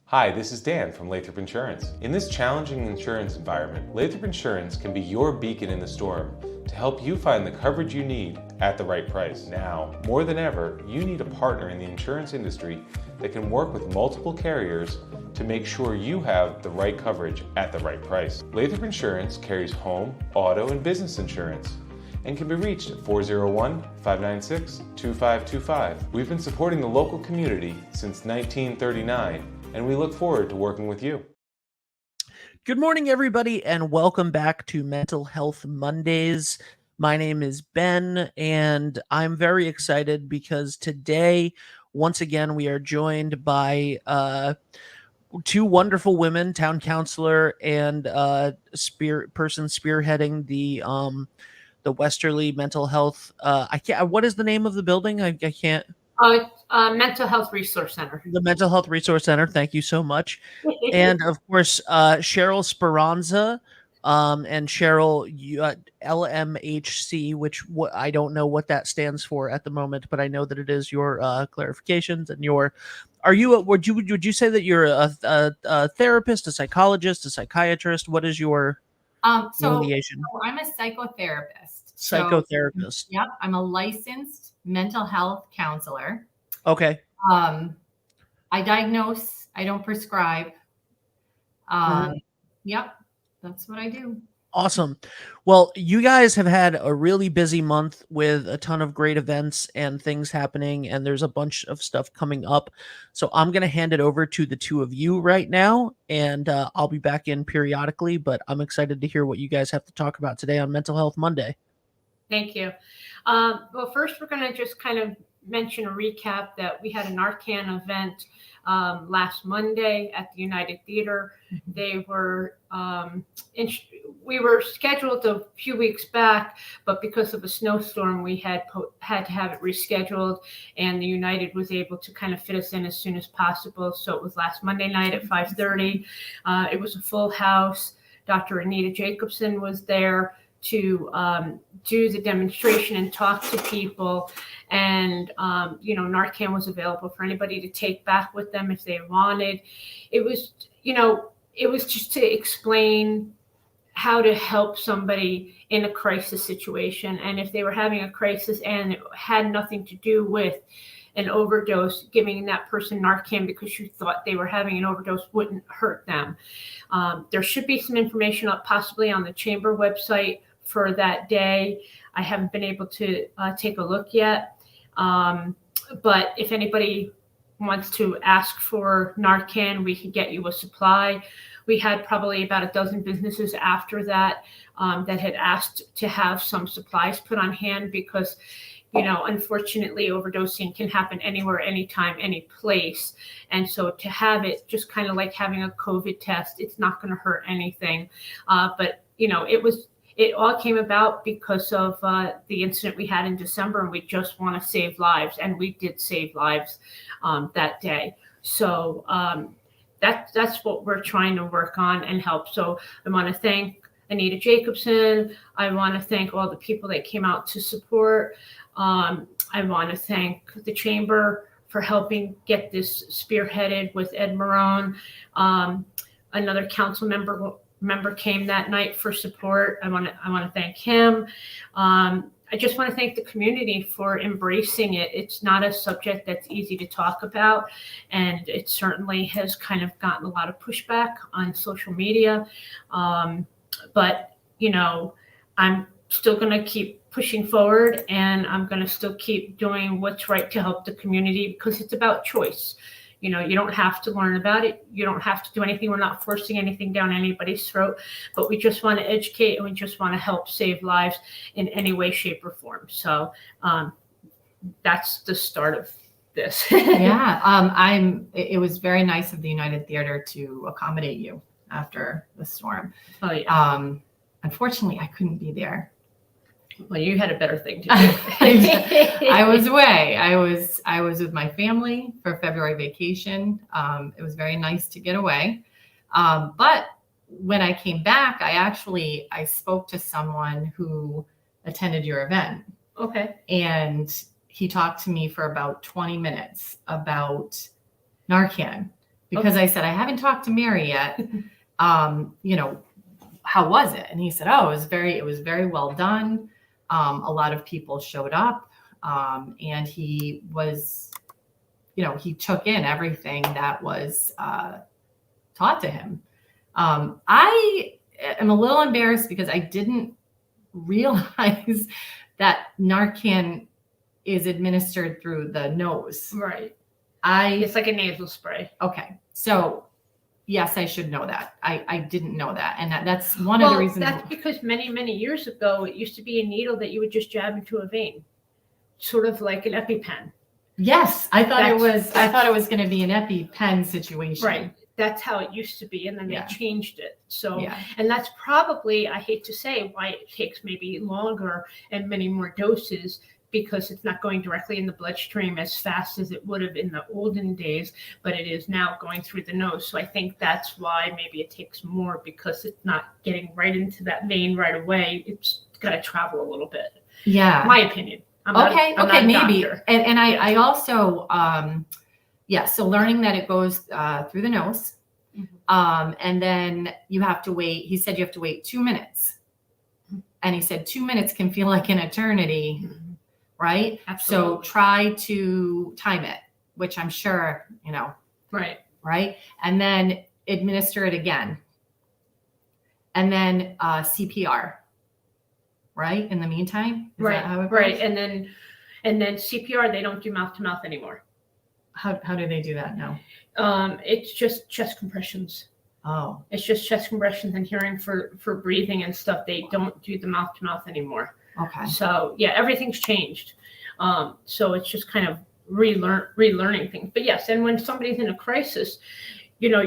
Hi, this is Dan from Lathrop Insurance. In this challenging insurance environment, Lathrop Insurance can be your beacon in the storm to help you find the coverage you need at the right price. Now, more than ever, you need a partner in the insurance industry that can work with multiple carriers to make sure you have the right coverage at the right price. Lathrop Insurance carries home, auto, and business insurance and can be reached at 401-596-2525. We've been supporting the local community since 1939, and we look forward to working with you. Good morning, everybody, and welcome back to Mental Health Mondays. My name is Ben, and I'm very excited because today, once again, we are joined by two wonderful women, town councilor and person spearheading the Westerly Mental Health. I can't. What is the name of the building? I can't. Mental Health Resource Center. The Mental Health Resource Center. Thank you so much. And of course, Cheryl Speranza, and Cheryl LMHC, which I don't know what that stands for at the moment, but I know that it is your clarifications and your. Are you? Would you say that you're a therapist, a psychologist, a psychiatrist? What is your affiliation? So I'm a psychotherapist. Psychotherapist. Yep, I'm a licensed mental health counselor. Okay. I diagnose. I don't prescribe. Yep, that's what I do. Awesome. Well, you guys have had a really busy month with a ton of great events and things happening, and there's a bunch of stuff coming up. So I'm going to hand it over to the two of you right now, and I'll be back in periodically, but I'm excited to hear what you guys have to talk about today on Mental Health Monday. Thank you. Well, first, we're going to just kind of mention a recap that we had a Narcan event last Monday at the United Theater. They were we were scheduled a few weeks back, but because of a snowstorm, we had to have it rescheduled, and the United was able to kind of fit us in as soon as possible. So it was last Monday night at 5:30. It was a full house. Dr. Anita Jacobson was there to do the demonstration and talk to people. And, Narcan was available for anybody to take back with them if they wanted. It was just to explain how to help somebody in a crisis situation. And if they were having a crisis and it had nothing to do with an overdose, giving that person Narcan because you thought they were having an overdose wouldn't hurt them. There should be some information up possibly on the chamber website for that day. I haven't been able to take a look yet. But if anybody wants to ask for Narcan, we can get you a supply. We had probably about a dozen businesses after that that had asked to have some supplies put on hand because, unfortunately, overdosing can happen anywhere, anytime, any place. And so to have it just kind of like having a COVID test, it's not going to hurt anything. But it all came about because of the incident we had in December, and we just want to save lives, and we did save lives that day. So that's what we're trying to work on and help. So I want to thank Anita Jacobson. I want to thank all the people that came out to support. I want to thank the Chamber for helping get this spearheaded with Ed Marone. Another council member came that night for support. I want to thank him. I just want to thank the community for embracing it. It's not a subject that's easy to talk about, and it certainly has kind of gotten a lot of pushback on social media. But I'm still going to keep pushing forward, and I'm going to still keep doing what's right to help the community because it's about choice. You don't have to learn about it. You don't have to do anything. We're not forcing anything down anybody's throat, but we just want to educate and we just want to help save lives in any way, shape, or form. So that's the start of this. Yeah. It was very nice of the United Theater to accommodate you after the storm. Oh, yeah. Unfortunately, I couldn't be there. Well, you had a better thing to do. I was away. I was with my family for February vacation. It was very nice to get away. But when I came back, I spoke to someone who attended your event. Okay. And he talked to me for about 20 minutes about Narcan. because I said, I haven't talked to Mary yet. You know, how was it? And he said, oh, it was very well done. A lot of people showed up, and he was, you know, he took in everything that was taught to him. I am a little embarrassed because I didn't realize that Narcan is administered through the nose. Right. It's like a nasal spray. Okay. So yes, I should know that. I didn't know that. And that's one of the reasons. That's because many, many years ago, it used to be a needle that you would just jab into a vein, sort of like an EpiPen. Yes. I thought it was going to be an EpiPen situation. Right. That's how it used to be. And then they Yeah. changed it. So, Yeah. and that's probably, I hate to say, why it takes maybe longer and many more doses, because it's not going directly in the bloodstream as fast as it would have in the olden days, but it is now going through the nose. So I think that's why maybe it takes more, because it's not getting right into that vein right away. It's got to travel a little bit. Yeah. My opinion. I'm Okay. not a Maybe. doctor. And I also, so learning that it goes through the nose. Mhm. And then you have to wait. He said you have to wait 2 minutes. And he said 2 minutes can feel like an eternity. Mhm. Right? Absolutely. So try to time it, which I'm sure, you know, Right. right? And then administer it again. And then CPR, right? In the meantime? Is that how it Right. goes? And then CPR, they don't do mouth to mouth anymore. How do they do that now? It's just chest compressions. Oh, It's just chest compressions and hearing for breathing and stuff. They don't do the mouth to mouth anymore. okay. So yeah, everything's changed. So it's just kind of relearning things. But yes, and when somebody's in a crisis, you know,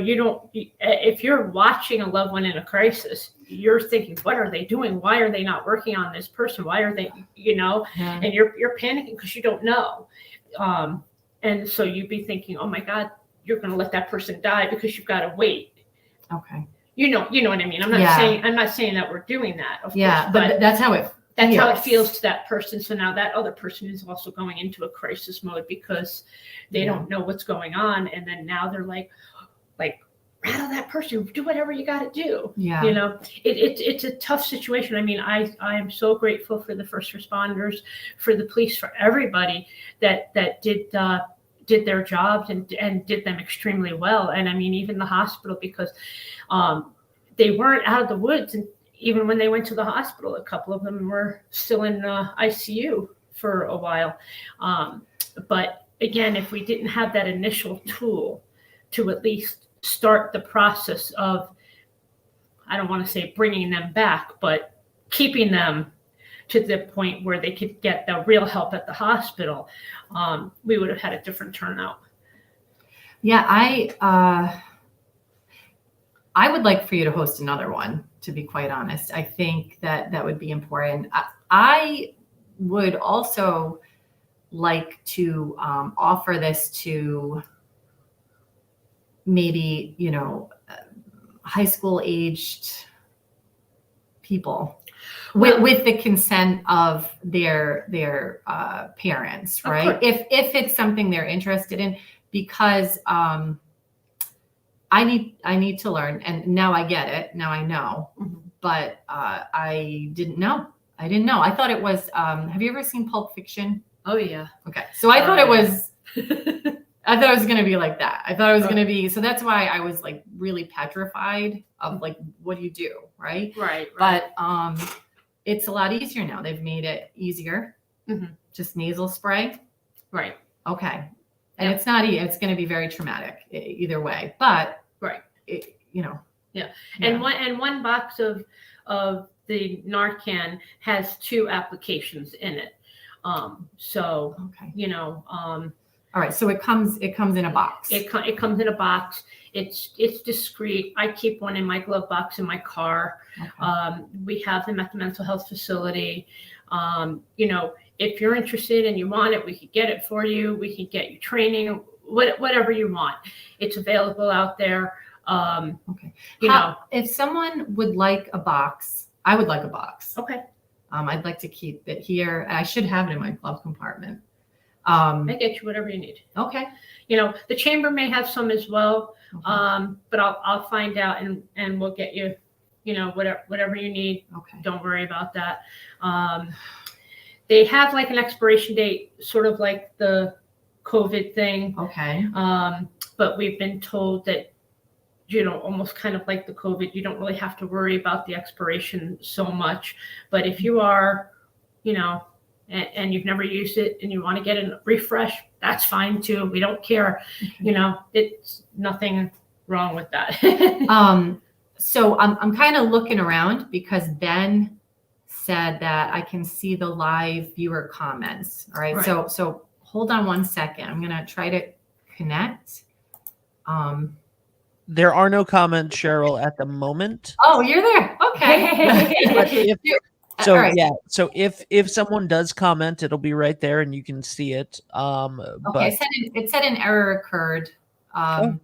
if you're watching a loved one in a crisis, you're thinking, what are they doing? Why are they not working on this person? Why are they, you know, Yeah. and you're panicking because you don't know. And so you'd be thinking, oh my God, you're going to let that person die because you've got to wait. Okay. You know what I mean? I'm not saying that we're doing that, of Yeah, course, but that's how it that's how it feels. feels to that person. So now that other person is also going into a crisis mode because they don't know what's going on. And then now they're like, rattle that person, do whatever you got to do. Yeah. You know, it's a tough situation. I mean, I am so grateful for the first responders, for the police, for everybody that did their jobs and did them extremely well. And I mean, even the hospital, because they weren't out of the woods. And even when they went to the hospital, a couple of them were still in ICU for a while. But again, if we didn't have that initial tool to at least start the process of, I don't want to say bringing them back, but keeping them to the point where they could get the real help at the hospital, we would have had a different turnout. Yeah, I would like for you to host another one, to be quite honest. I think that would be important. I would also like to offer this to maybe, you know, high school aged people with the consent of their parents, right? If it's something they're interested in, because I need to learn, and now I get it. Now I know, but I didn't know. I thought it was. Have you ever seen Pulp Fiction? Oh yeah. Okay, so I thought it was. I thought it was going to be like that. I thought it was going to be. So that's why I was like really petrified of like, what do you do, right? Right. But it's a lot easier now. They've made it easier. Mhm. Just nasal spray. Right. Okay. And it's not, it's going to be very traumatic either way, but Right. You know. Yeah. And one box of the Narcan has 2 applications in it. So, Okay. you know, All right. So it comes in a box. it comes in a box. It's discreet. I keep one in my glove box in my car. Okay. We have them at the mental health facility. You know, if you're interested and you want it, we could get it for you. We can get you training, whatever you want. It's available out there. Okay. You know, If someone would like a box, I would like a box. okay. I'd like to keep it here. I should have it in my glove compartment. I get you whatever you need. Okay. The chamber may have some as well, Okay. but I'll find out and we'll get you, whatever you need. Okay. Don't worry about that. They have like an expiration date, sort of like the COVID thing. Okay. But we've been told that, almost kind of like the COVID, you don't really have to worry about the expiration so much. But if you are, and you've never used it and you want to get a refresh, that's fine too. We don't care. Okay. It's nothing wrong with that. So I'm kind of looking around because Ben said that I can see the live viewer comments. All right. Right. So hold on one second. I'm going to try to connect. There are no comments, Cheryl, at the moment. Oh, you're there. Okay. But if, All right. so if someone does comment, it'll be right there and you can see it. Okay. But It said an error occurred. okay.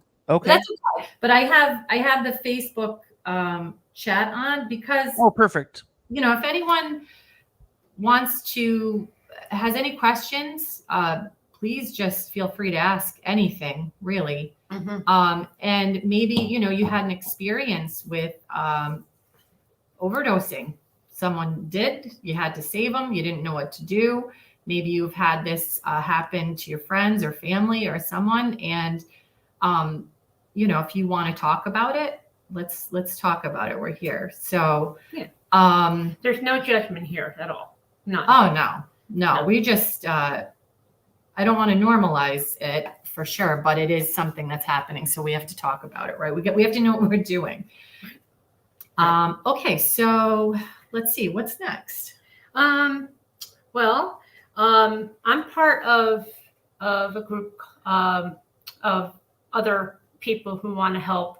That's okay. But I have the Facebook chat on because Oh, perfect. if anyone has any questions, please just feel free to ask anything, really. Mhm. And maybe, you had an experience with overdosing. Someone did, you had to save them. You didn't know what to do. Maybe you've had this happen to your friends or family or someone. And, if you want to talk about it, let's talk about it. We're here. So, Yeah. There's no judgment here at all. None. Oh, no. We just, I don't want to normalize it for sure, but it is something that's happening. So we have to talk about it, right? We have to know what we're doing. Okay. So let's see, what's next? Well, I'm part of a group of other people who want to help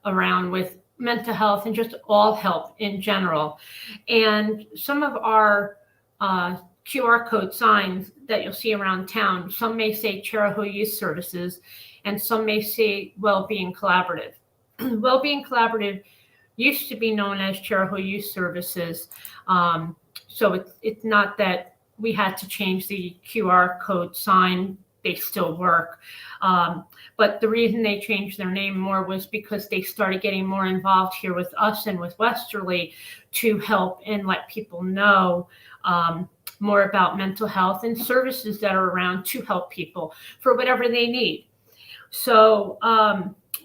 around with mental health and just all health in general. And some of our QR code signs that you'll see around town, some may say Charahoe Youth Services, and some may say Wellbeing Collaborative. Wellbeing Collaborative used to be known as Charahoe Youth Services. So it's not that we had to change the QR code sign. They still work. But the reason they changed their name more was because they started getting more involved here with us and with Westerly to help and let people know more about mental health and services that are around to help people for whatever they need. So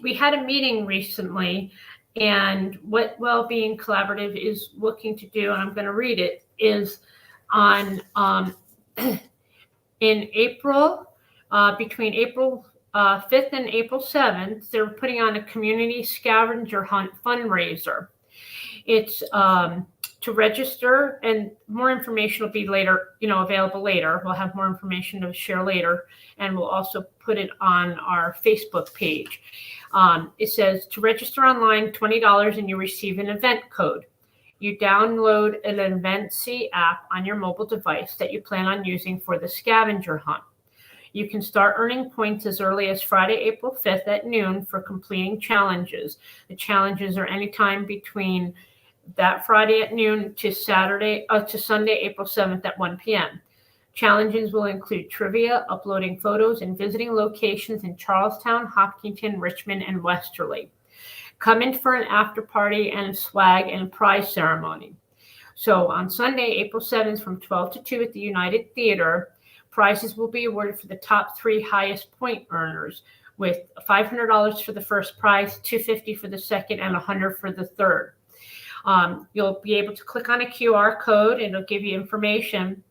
we had a meeting recently, and what Wellbeing Collaborative is looking to do, and I'm going to read it, is on in April, between April 5th and April 7th, they're putting on a community scavenger hunt fundraiser. It's to register, and more information will be later, available later. We'll have more information to share later, and we'll also put it on our Facebook page. It says to register online, $20, and you receive an event code. You download an Eventsi app on your mobile device that you plan on using for the scavenger hunt. You can start earning points as early as Friday, April 5th at noon for completing challenges. The challenges are anytime between that Friday at noon to Sunday, April 7th at 1 p.m. Challenges will include trivia, uploading photos, and visiting locations in Charlestown, Hopkinton, Richmond, and Westerly. Come in for an after party and a swag and a prize ceremony. So on Sunday, April 7th from 12 to 2 at the United Theater, prizes will be awarded for the top 3 highest point earners, with $500 for the first prize, $250 for the second, and $100 for the third. You'll be able to click on a QR code and it'll give you information.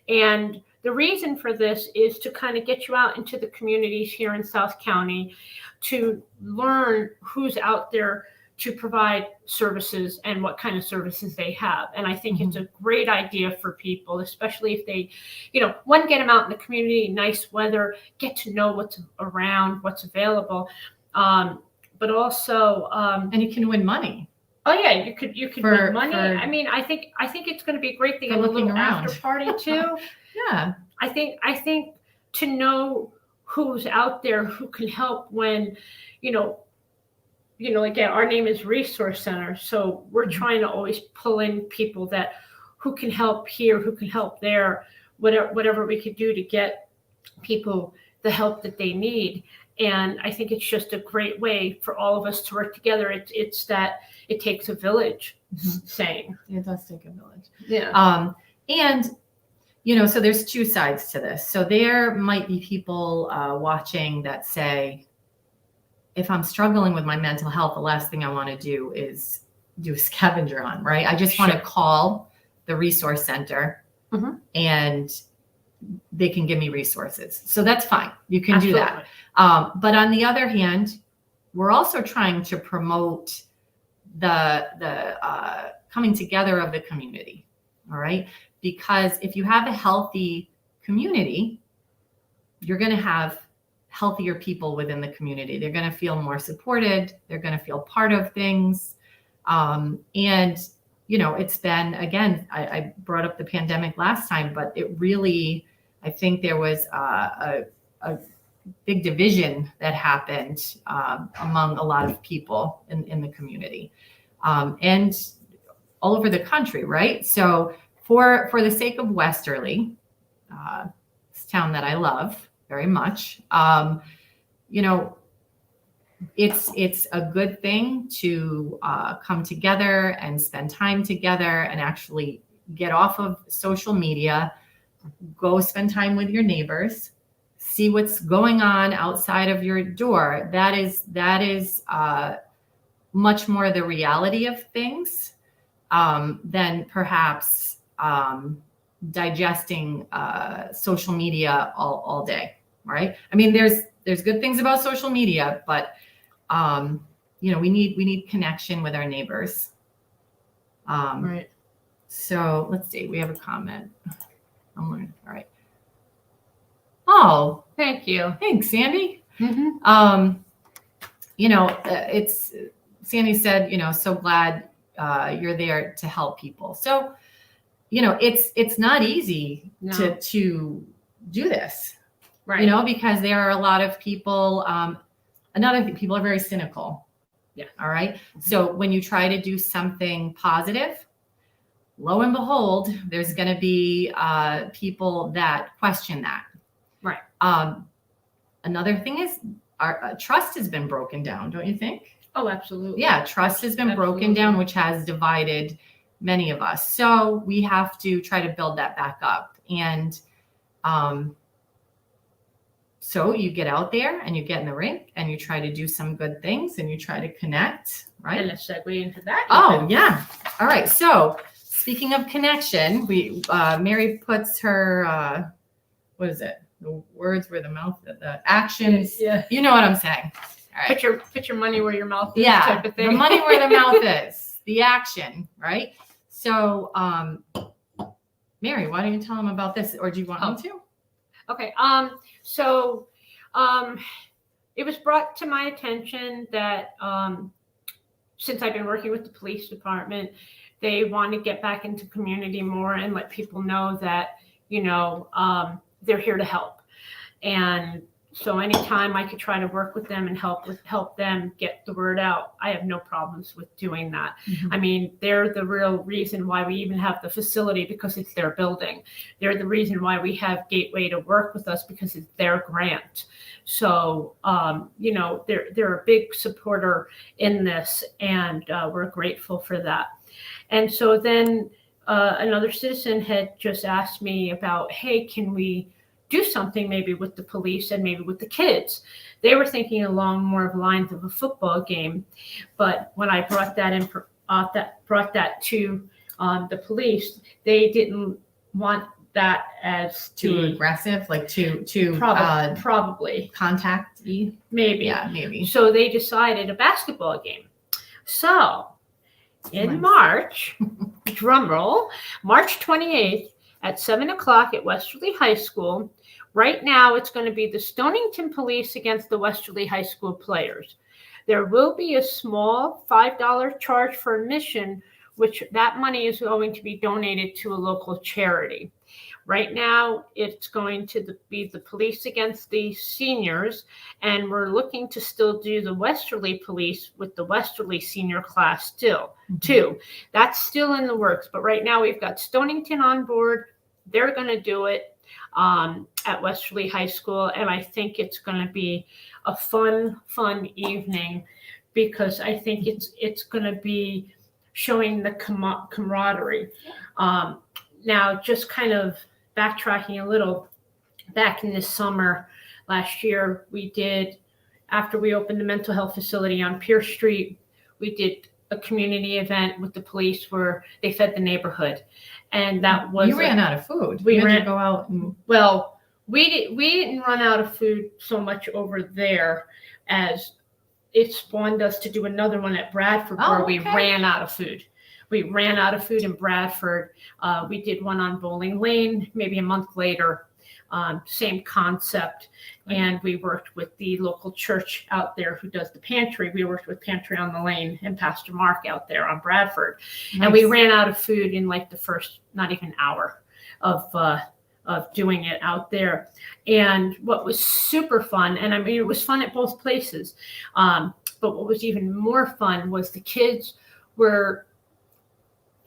And the reason for this is to kind of get you out into the communities here in South County to learn who's out there to provide services and what kind of services they have. And I think it's a great idea for people, especially if they, get them out in the community, nice weather, get to know what's around, what's available. But also, and you can win money. Oh yeah, you could win money. I mean, I think it's going to be a great thing. For looking around. After party too. Yeah. I think to know who's out there who can help when, again, our name is Resource Center, so we're trying to always pull in people who can help here, who can help there, whatever we could do to get people the help that they need. And I think it's just a great way for all of us to work together. It's that it takes a village saying. It does take a village. Yeah. And, so there's two sides to this. So there might be people watching that say, if I'm struggling with my mental health, the last thing I want to do is do a scavenger hunt, right? I just want to call the resource center and they can give me resources. So that's fine. You can do that. But on the other hand, we're also trying to promote the coming together of the community. All right. Because if you have a healthy community, you're going to have healthier people within the community. They're going to feel more supported. They're going to feel part of things. And, it's been, again, I brought up the pandemic last time, but it really, I think there was a big division that happened among a lot of people in the community and all over the country, right? So for the sake of Westerly, this town that I love very much, it's a good thing to come together and spend time together and actually get off of social media, go spend time with your neighbors, see what's going on outside of your door. That is much more the reality of things than perhaps digesting social media all day, right? I mean, there's good things about social media, but we need connection with our neighbors. Right. So let's see. We have a comment. All right. Oh, Thank you. thanks, Sandy. Mm-hmm. It's Sandy said, so glad you're there to help people. So, it's not easy to do this, Right. because there are a lot of people. Another thing, people are very cynical. Yeah. All right. So when you try to do something positive, lo and behold, there's going to be people that question that. Right. Another thing is our trust has been broken down, don't you think? Oh, absolutely. Yeah, trust has been broken down, which has divided many of us. So we have to try to build that back up. And so you get out there and you get in the rink and you try to do some good things and you try to connect, right? And let's segue into that. Oh, yeah. All right. So speaking of connection, Mary puts her, what is it? The words where the mouth, the actions. Yeah. You know what I'm saying. All right. Put your money where your mouth is. Yeah. Type of thing. The money where the mouth is, the action, right? So, Mary, why don't you tell them about this, or do you want me to? Okay. So it was brought to my attention that since I've been working with the police department, they want to get back into community more and let people know that, they're here to help. And so anytime I could try to work with them and help them get the word out, I have no problems with doing that. Mm-hmm. I mean, they're the real reason why we even have the facility, because it's their building. They're the reason why we have Gateway to work with us, because it's their grant. So, they're a big supporter in this, and we're grateful for that. And so then another citizen had just asked me about, hey, can we do something maybe with the police and maybe with the kids? They were thinking along more of lines of a football game, but when I brought that in, brought that to the police, they didn't want that as Too aggressive, like too probably contact-y. maybe. Yeah, maybe. So they decided a basketball game. So in March, drum roll, March 28th at 7:00 at Westerly High School. Right now, it's going to be the Stonington Police against the Westerly High School players. There will be a small $5 charge for admission, which that money is going to be donated to a local charity. Right now, it's going to be the police against the seniors, and we're looking to still do the Westerly police with the Westerly senior class still, too. That's still in the works, but right now we've got Stonington on board. They're going to do it. at Westerly High School. And I think it's going to be a fun evening, because I think it's going to be showing the camaraderie. Now, just kind of backtracking a little, back in the summer last year, we did, after we opened the mental health facility on Pierce Street, we did a community event with the police where they fed the neighborhood. And that was— You ran out of food. We You had ran— to go out and— Well, we didn't run out of food so much over there, as it spawned us to do another one at Bradford where we ran out of food. We ran out of food in Bradford. We did one on Bowling Lane maybe a month later. Same concept. And we worked with the local church out there who does the pantry. We worked with Pantry on the Lane and Pastor Mark out there on Bradford. Nice. And we ran out of food in like the first, not even hour of doing it out there. And what was super fun, and I mean, it was fun at both places. But what was even more fun was the kids were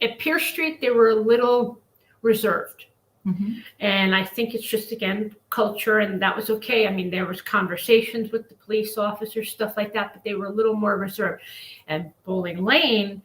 at Pierce Street. They were a little reserved. Mm-hmm. And I think it's just, again, culture, and that was okay. I mean, there was conversations with the police officers, stuff like that, but they were a little more reserved. And Bowling Lane,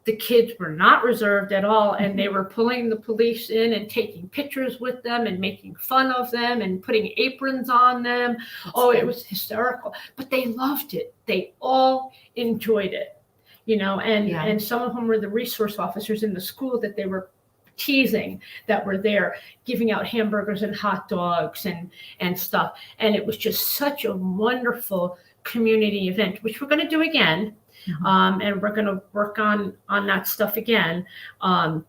the kids were not reserved at all, and they were pulling the police in and taking pictures with them and making fun of them and putting aprons on them. It was hysterical, but they loved it. They all enjoyed it, and some of them were the resource officers in the school that they were teasing, that were there giving out hamburgers and hot dogs and stuff. And it was just such a wonderful community event, which we're going to do again. Mm-hmm. And we're going to work on that stuff again. And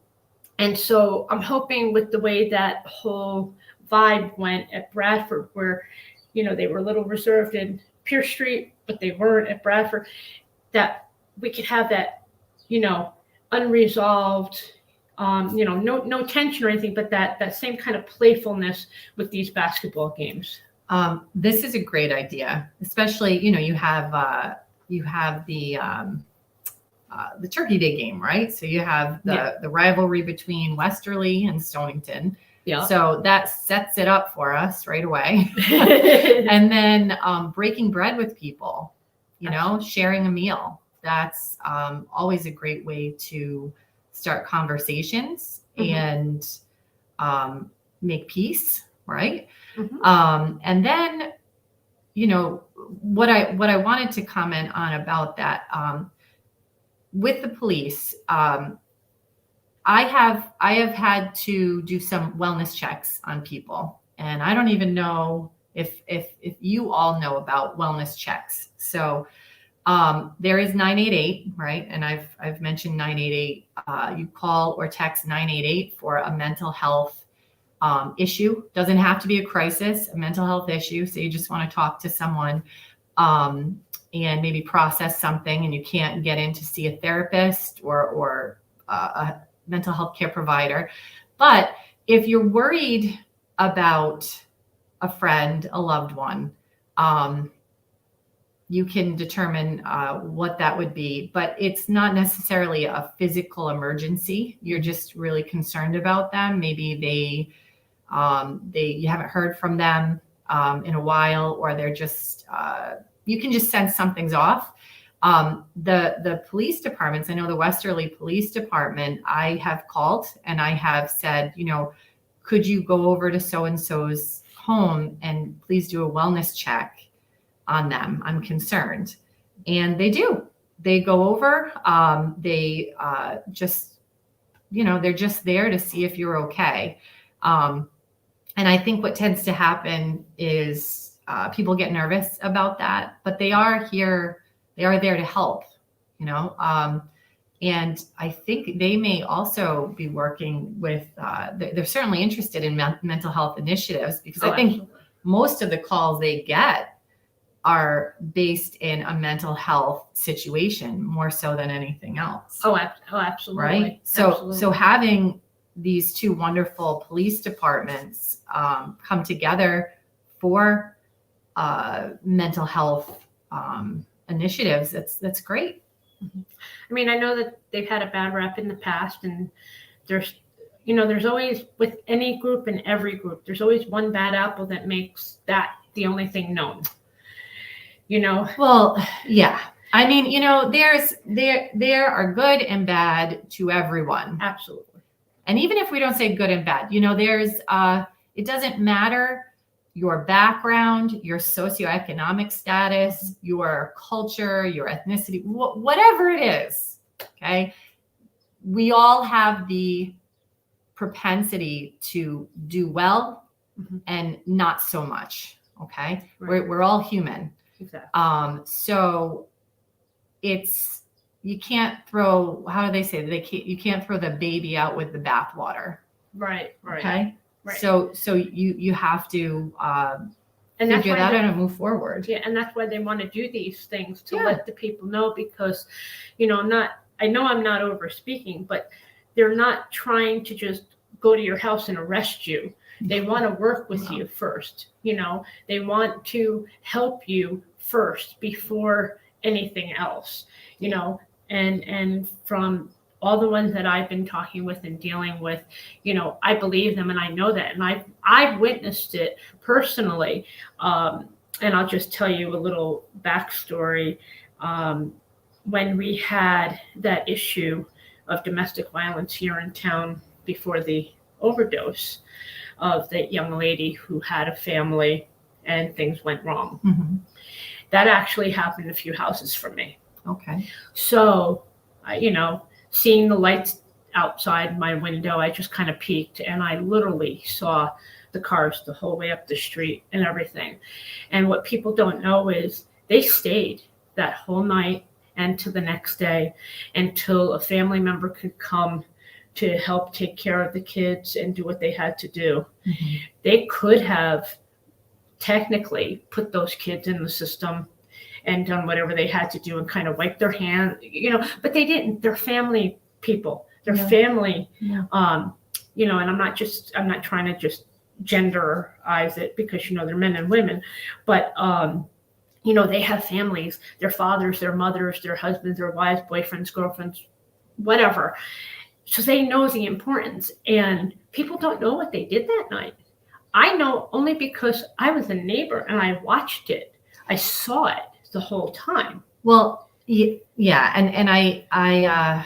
so I'm hoping, with the way that whole vibe went at Bradford, where, they were a little reserved in Pierce Street, but they weren't at Bradford, that we could have that, unresolved, no tension or anything, but that same kind of playfulness with these basketball games. This is a great idea, especially, you have the Turkey Day game, right? So you have the rivalry between Westerly and Stonington. Yeah. So that sets it up for us right away. And then breaking bread with people, sharing a meal. That's always a great way to start conversations and make peace, right? Mm-hmm. And then, what I wanted to comment on about that, with the police, I have had to do some wellness checks on people, and I don't even know if you all know about wellness checks. So there is 988, right? And I've mentioned 988. You call or text 988 for a mental health issue. Doesn't have to be a crisis, a mental health issue. So you just want to talk to someone and maybe process something, and you can't get in to see a therapist or a mental health care provider. But if you're worried about a friend, a loved one, you can determine what that would be, but it's not necessarily a physical emergency. You're just really concerned about them. Maybe you haven't heard from them in a while, or they're just, you can just sense something's off. The police departments, I know the Westerly Police Department, I have called and I have said, could you go over to so-and-so's home and please do a wellness check on them? I'm concerned. And they do. They go over. They just, they're just there to see if you're okay. And I think what tends to happen is people get nervous about that, but they are here. They are there to help, and I think they may also be working with, they're certainly interested in mental health initiatives, because I think most of the calls they get are based in a mental health situation more so than anything else. Oh, absolutely. Right. So having these two wonderful police departments come together for mental health initiatives, that's great. I mean, I know that they've had a bad rep in the past, and there's, there's always, with any group and every group, there's always one bad apple that makes that the only thing known. Well, yeah. I mean, there are good and bad to everyone. Absolutely. And even if we don't say good and bad, it doesn't matter your background, your socioeconomic status, your culture, your ethnicity, whatever it is. Okay. We all have the propensity to do well and not so much. Okay. Right. We're all human. Exactly. So you can't throw, how do they say, you can't throw the baby out with the bathwater. Right. Okay. Right. So you have to And that's figure why that out and move forward. Yeah, and that's why they want to do these things, to Yeah. let the people know, because, I know I'm not over speaking, but they're not trying to just go to your house and arrest you. They want to work with you first. They want to help you first before anything else, and from all the ones that I've been talking with and dealing with, I believe them, and I know that, and I've witnessed it personally. And I'll just tell you a little backstory. When we had that issue of domestic violence here in town before the overdose of that young lady who had a family and things went wrong. Mm-hmm. That actually happened a few houses from me. Okay. So, seeing the lights outside my window, I just kind of peeked, and I literally saw the cars the whole way up the street and everything. And what people don't know is they stayed that whole night and to the next day until a family member could come to help take care of the kids and do what they had to do. Mm-hmm. They could have technically put those kids in the system and done whatever they had to do and kind of wipe their hands, but they didn't. They're family people. They're family, and I'm not trying to just genderize it, because, they're men and women, but, they have families, their fathers, their mothers, their husbands, their wives, boyfriends, girlfriends, whatever. So they know the importance, and people don't know what they did that night. I know only because I was a neighbor and I watched it. I saw it the whole time. Well, yeah. And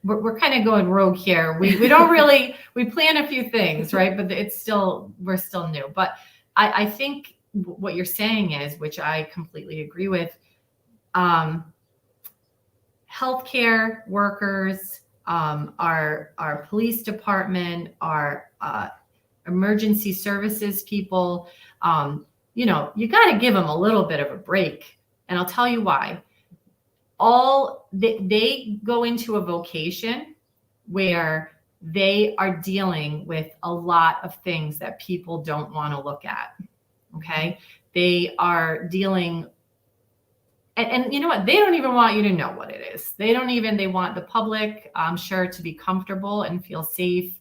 we're kind of going rogue here. We don't really, we plan a few things, right? But we're still new. But I think what you're saying is, which I completely agree with, healthcare workers, our police department, our emergency services people, you got to give them a little bit of a break. And I'll tell you why. They go into a vocation where they are dealing with a lot of things that people don't want to look at. Okay. They are dealing, and you know what? They don't even want you to know what it is. They want the public, I'm sure, to be comfortable and feel safe.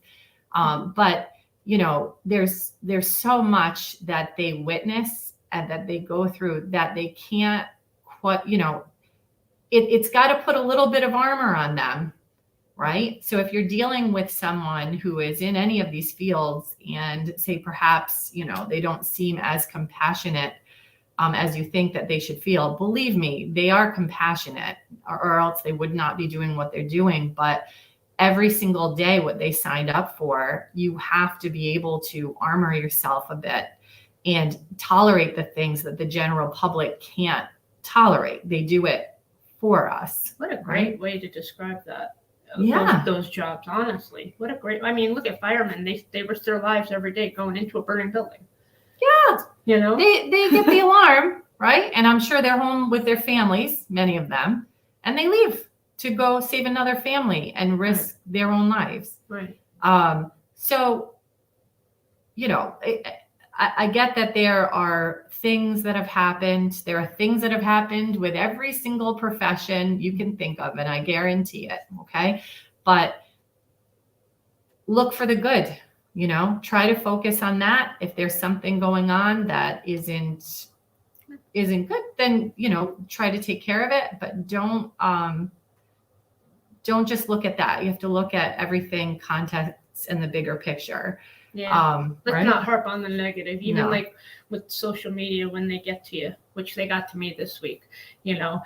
But there's so much that they witness and that they go through that they can't quite, it's got to put a little bit of armor on them, right? So if you're dealing with someone who is in any of these fields and say perhaps, they don't seem as compassionate as you think that they should feel, believe me, they are compassionate, or else they would not be doing what they're doing. But every single day, what they signed up for, you have to be able to armor yourself a bit and tolerate the things that the general public can't tolerate. They do it for us. What a great way to describe that. Yeah. Those jobs, honestly. What a great, look at firemen. They risk their lives every day going into a burning building. Yeah. They get the alarm, right? And I'm sure they're home with their families, many of them, and they leave to go save another family and risk their own lives. Right. So, I get that there are things that have happened. There are things that have happened with every single profession you can think of, and I guarantee it. Okay. But look for the good, try to focus on that. If there's something going on that isn't good, then, try to take care of it, but don't just look at that. You have to look at everything, context, exists in the bigger picture. Yeah. Let's Right? not harp on the negative, even No. like with social media when they get to you, which they got to me this week, you know.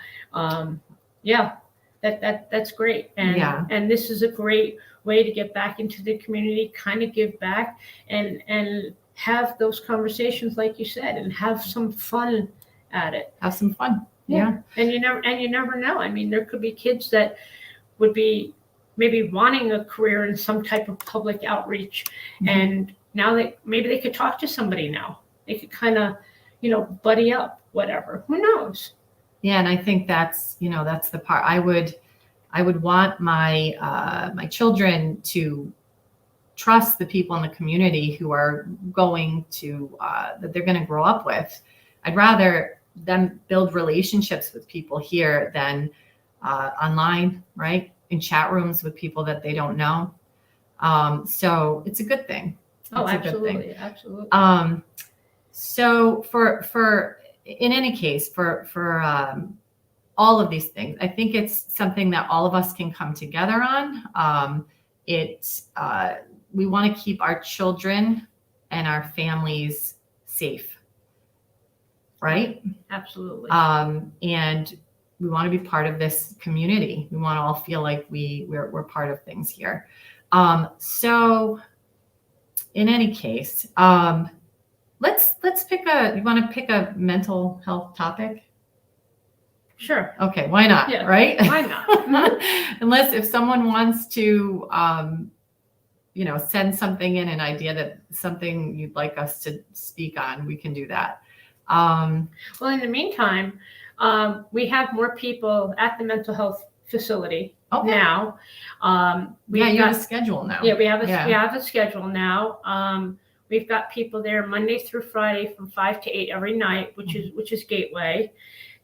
Yeah, that's great. And Yeah. and this is a great way to get back into the community, kind of give back and have those conversations like you said and have some fun at it. Have some fun. Yeah. And you never know. I mean, there could be kids that would be maybe wanting a career in some type of public outreach. Mhm. And now maybe they could talk to somebody now. They could kind of, buddy up, whatever. Who knows? Yeah, and I think that's the part I would want my my children to trust the people in the community who are going to that they're going to grow up with. I'd rather them build relationships with people here than online, right? In chat rooms with people that they don't know. So it's a good thing. Oh, It's a good thing. absolutely. Absolutely. So for in any case, for all of these things, I think it's something that all of us can come together on. We want to keep our children and our families safe, right? Absolutely. And we want to be part of this community. We want to all feel like we're part of things here. So in any case, let's pick you want to pick a mental health topic? Sure. Okay, why not? Yeah, right? why not? Unless if someone wants to, send something in, an idea that something you'd like us to speak on, we can do that. Well, in the meantime, we have more people at the mental health facility Okay. now. You have a schedule now. Yeah, we have a schedule now. We've got people there Monday through Friday from 5 to 8 every night, which is Gateway.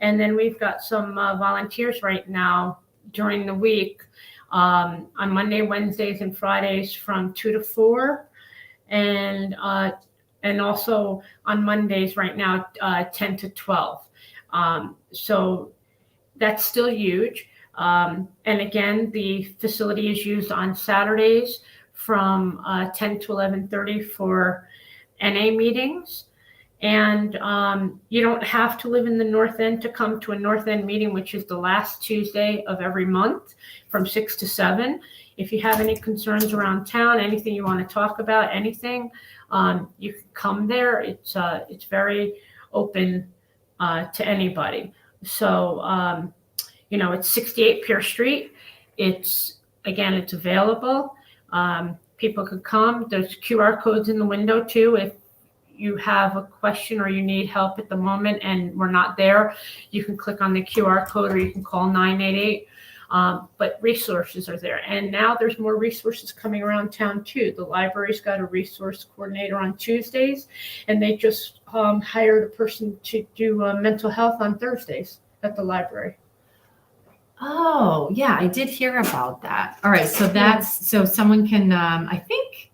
And then we've got some volunteers right now during the week on Monday, Wednesdays, and Fridays from 2 to 4. And also on Mondays right now, 10 to 12. So that's still huge. And again, the facility is used on Saturdays from 10 to 11:30 for NA meetings. And you don't have to live in the North End to come to a North End meeting, which is the last Tuesday of every month from 6 to 7. If you have any concerns around town, anything you want to talk about, anything, you can come there. It's very open to anybody. So, it's 68 Pierce Street. It's available. People could come. There's QR codes in the window too. If you have a question or you need help at the moment and we're not there, you can click on the QR code or you can call 988. But resources are there. And now there's more resources coming around town too. The library's got a resource coordinator on Tuesdays, and they just hired a person to do mental health on Thursdays at the library. Oh, yeah, I did hear about that. All right, so someone can, I think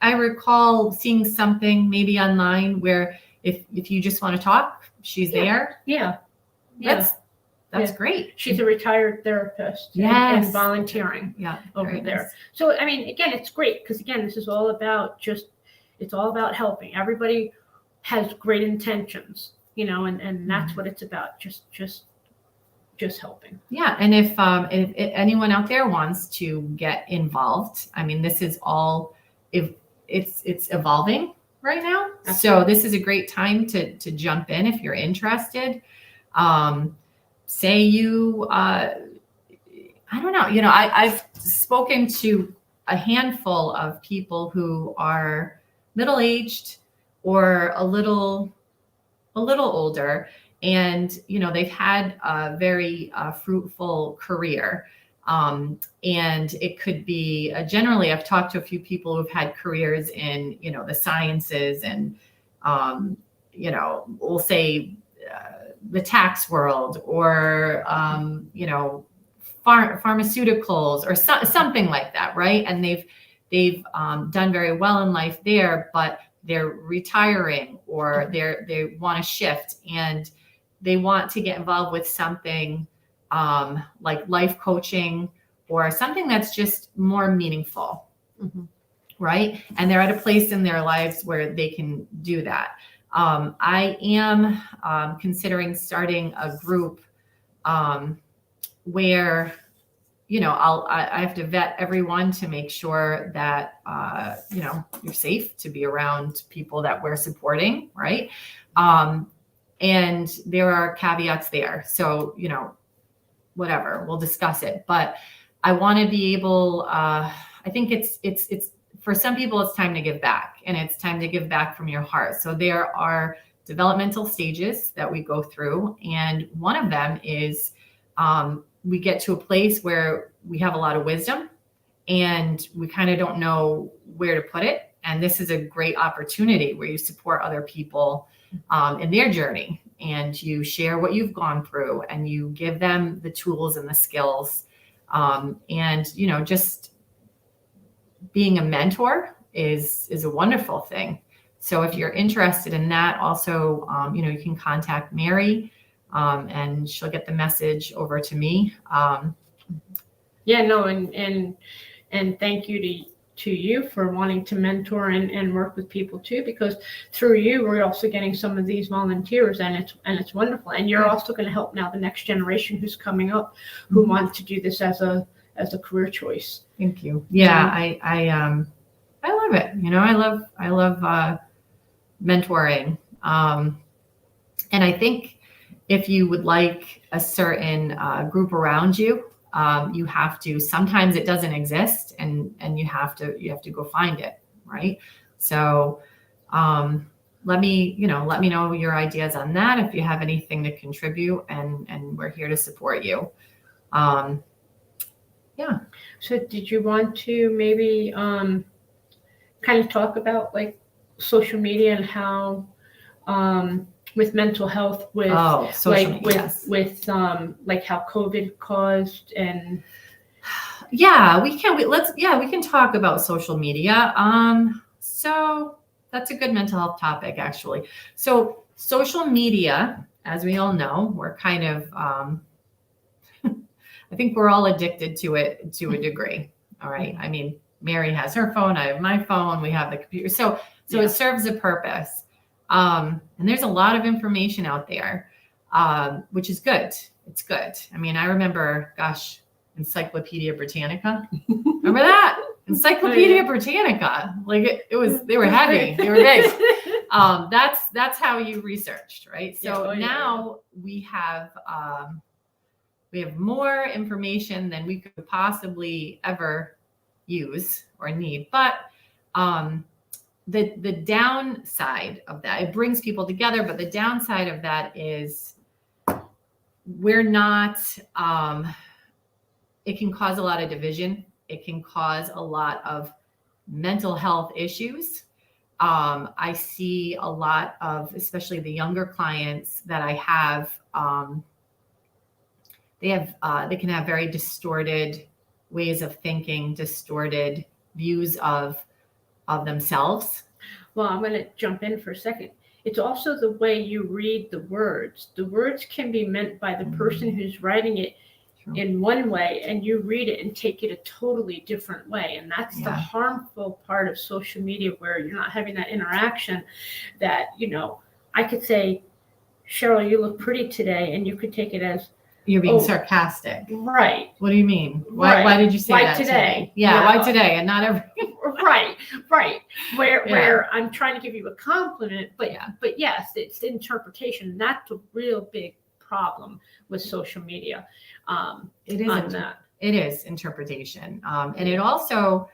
I recall seeing something maybe online where if you just want to talk, she's there. Yeah. That's great. She's a retired therapist. Yes. And volunteering Yeah, over very there. nice. So, I mean, again, it's great because, again, this is all about it's all about helping. Everybody has great intentions, and that's what it's about. Just helping. Yeah, and if anyone out there wants to get involved, I mean, this is all it's evolving right now. Absolutely. So this is a great time to jump in if you're interested. Say you, I don't know, I've spoken to a handful of people who are middle-aged or a little older, and they've had a very fruitful career. And it could be generally, I've talked to a few people who've had careers in the sciences and we'll say the tax world or pharmaceuticals or something like that, right? And they've done very well in life there, but they're retiring or they want to shift and they want to get involved with something like life coaching or something that's just more meaningful, Mhm. right? And they're at a place in their lives where they can do that. I am considering starting a group where, you know, I have to vet everyone to make sure that, you know, you're safe to be around people that we're supporting, right? And there are caveats there. So, you know, whatever, we'll discuss it. But I want to be able, I think it's for some people, it's time to give back, and it's time to give back from your heart. So there are developmental stages that we go through. And one of them is we get to a place where we have a lot of wisdom and we kind of don't know where to put it. And this is a great opportunity where you support other people in their journey, and you share what you've gone through, and you give them the tools and the skills. And, you know, just being a mentor is a wonderful thing. So if you're interested in that, also, you know, you can contact Mary, and she'll get the message over to me. Yeah, no, and thank you to you for wanting to mentor and work with people too, because through you we're also getting some of these volunteers, and it's wonderful. And you're also going to help now the next generation who's coming up, who want to do this as a career choice. Thank you. Yeah, I love it. You know, I love mentoring. And I think if you would like a certain group around you, you have to, sometimes it doesn't exist, and you have to go find it. Right. So, let me know your ideas on that. If you have anything to contribute, and we're here to support you. Yeah. So did you want to maybe kind of talk about like social media and how with mental health, with social media, with like how COVID caused? And yeah, we can talk about social media. So that's a good mental health topic, actually. So social media, as we all know, we're kind of I think we're all addicted to it to a degree. All right. I mean, Mary has her phone, I have my phone, we have the computer. So It serves a purpose. And there's a lot of information out there, which is good. It's good. I mean, I remember, gosh, Encyclopedia Britannica. Remember that? Encyclopedia Britannica. Like they were heavy. They were big. That's how you researched, right? So now we have more information than we could possibly ever use or need. But the downside of that, it brings people together, but the downside of that is we're not, it can cause a lot of division. It can cause a lot of mental health issues. I see a lot of, especially the younger clients that I have, they can have very distorted ways of thinking, distorted views of themselves. Well, I'm going to jump in for a second. It's also the way you read the words. The words can be meant by the person who's writing it in one way, and you read it and take it a totally different way. And that's the harmful part of social media, where you're not having that interaction that, you know, I could say, Cheryl, you look pretty today, and you could take it as, you're being sarcastic. Right. What do you mean? Why did you say that today? Yeah, no. Why today and not every? Right. Where I'm trying to give you a compliment, but yes, it's interpretation. That's a real big problem with social media. It is interpretation. And it also,